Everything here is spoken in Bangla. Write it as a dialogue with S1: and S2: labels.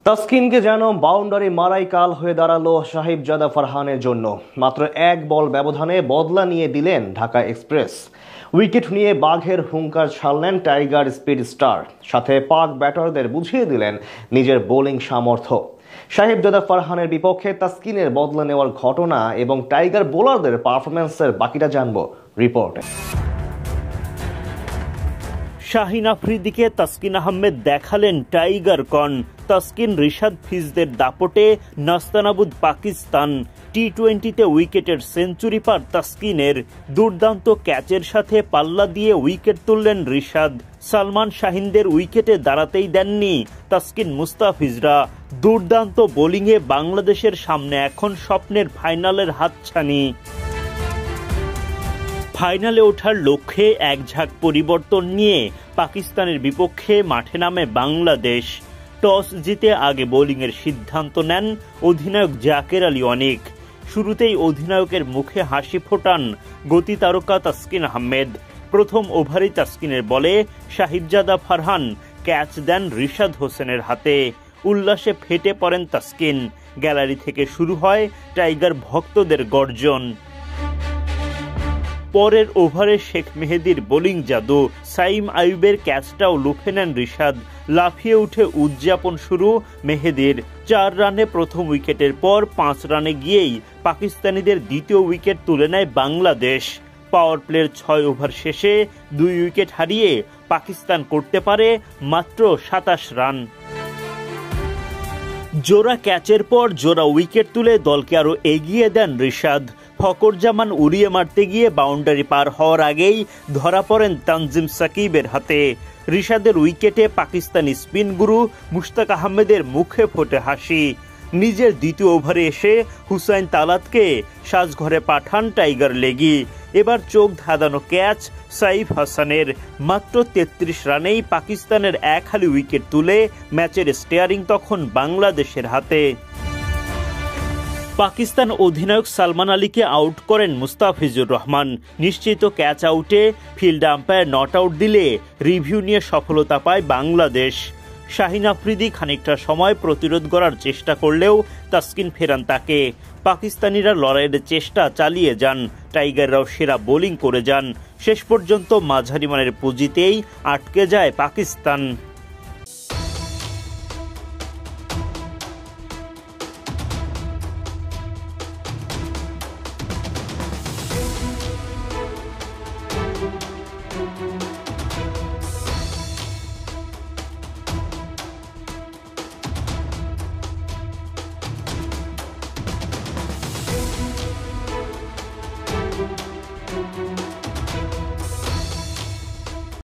S1: তাসকিনকে যেন বাউন্ডারি মারাই কাল হয়ে দাঁড়ালো সাহিবজাদা ফারহানের জন্য। মাত্র এক বল ব্যবধানে বদলা নিয়ে দিলেন ঢাকা এক্সপ্রেস। উইকেট নিয়ে বাঘের হুঙ্কার ছাড়লেন টাইগার স্পিড স্টার, সাথে পাক ব্যাটারদের বুঝিয়ে দিলেন নিজের বোলিং সামর্থ্য। সাহিবজাদা ফারহানের বিপক্ষে তাসকিনের বদলা নেওয়ার ঘটনা এবং টাইগার বোলারদের পারফরম্যান্সের বাকিটা জানবো রিপোর্টে।
S2: শাহিন আফ্রিদিকে তাসকিন আহমেদ দেখালেন টাইগার কন। তাসকিন রিশাদ ফিজদের দাপটে নাস্তানাবুদ পাকিস্তান। টি-20তে উইকেটের সেঞ্চুরি পার তাসকিনের। দুর্দান্ত ক্যাচের সাথে পাল্লা দিয়ে উইকেট তুললেন রিশাদ। সালমান শাহিনদের উইকেটে দাঁড়াতেই দেননি তাসকিন মুস্তাফিজরা। দুর্দান্ত বোলিংয়ে বাংলাদেশের সামনে এখন স্বপ্নের ফাইনালের হাতছানি। ফাইনালে ওঠার লক্ষ্যে এক ঝাঁক পরিবর্তন নিয়ে পাকিস্তানের বিপক্ষে মাঠে নামে বাংলাদেশ। টস জিতে আগে বোলিংয়ের সিদ্ধান্ত নেন অধিনায়ক জাকের আলী অনিক। শুরুতেই অধিনায়কের মুখে হাসি ফোটান গতি তারকা তাসকিন আহমেদ। প্রথম ওভারেই তাসকিনের বলে সাহিবজাদা ফারহান ক্যাচ দেন রিশাদ হোসেনের হাতে। উল্লাসে ফেটে পড়েন তাসকিন। গ্যালারি থেকে শুরু হয় টাইগার ভক্তদের গর্জন। পরের ওভারে শেখ মেহেদীর বোলিং জাদু। সাইম আইয়ুবের ক্যাচটাও লুফে নেন রিশাদ। লাফিয়ে উঠে উদযাপন শুরু মেহেদীর। 4 রানে প্রথম উইকেটের পর 5 রানে গিয়েই পাকিস্তানিদের দ্বিতীয় উইকেট তুলে নেয় বাংলাদেশ। পাওয়ার প্লের 6 ওভার শেষে 2 উইকেট হারিয়ে পাকিস্তান করতে পারে মাত্র 27 রান। জোড়া ক্যাচের পর জোড়া উইকেট তুলে দলকে আরো এগিয়ে দেন রিশাদ। ফকর জামান উড়িয়ে মারতে গিয়ে বাউন্ডারি পার হওয়ার আগেই ধরা পড়েন তানজিম সাকিবের হাতে। রিশাদের উইকেটে পাকিস্তানি স্পিন গুরু মুশতাক আহমেদের মুখে ফোটে হাসি। নিজের দ্বিতীয় ওভারে এসে হুসাইন তালাতকে সাজঘরে পাঠান টাইগার লেগি। এবার চোখ ধাঁধানো ক্যাচ সাইফ হাসানের। মাত্র 33 রানেই পাকিস্তানের এক হালি উইকেট তুলে ম্যাচের স্টিয়ারিং তখন বাংলাদেশের হাতে। পাকিস্তান অধিনায়ক সালমান আলীকে আউট করেন মুস্তাফিজুর রহমান। নিশ্চিত ক্যাচ আউটে ফিল্ড আম্পায়ার নট আউট দিলে রিভিউ নিয়ে সফলতা পায় বাংলাদেশ। শাহিন আফ্রিদি খানিকটা সময় প্রতিরোধ করার চেষ্টা করলেও তাসকিন ফেরান তাকে। পাকিস্তানিরা লড়াইয়ের চেষ্টা চালিয়ে যান। টাইগাররাও সেরা বোলিং করে যান। শেষ পর্যন্ত মাঝারি মানের পুঁজিতেই আটকে যায় পাকিস্তান।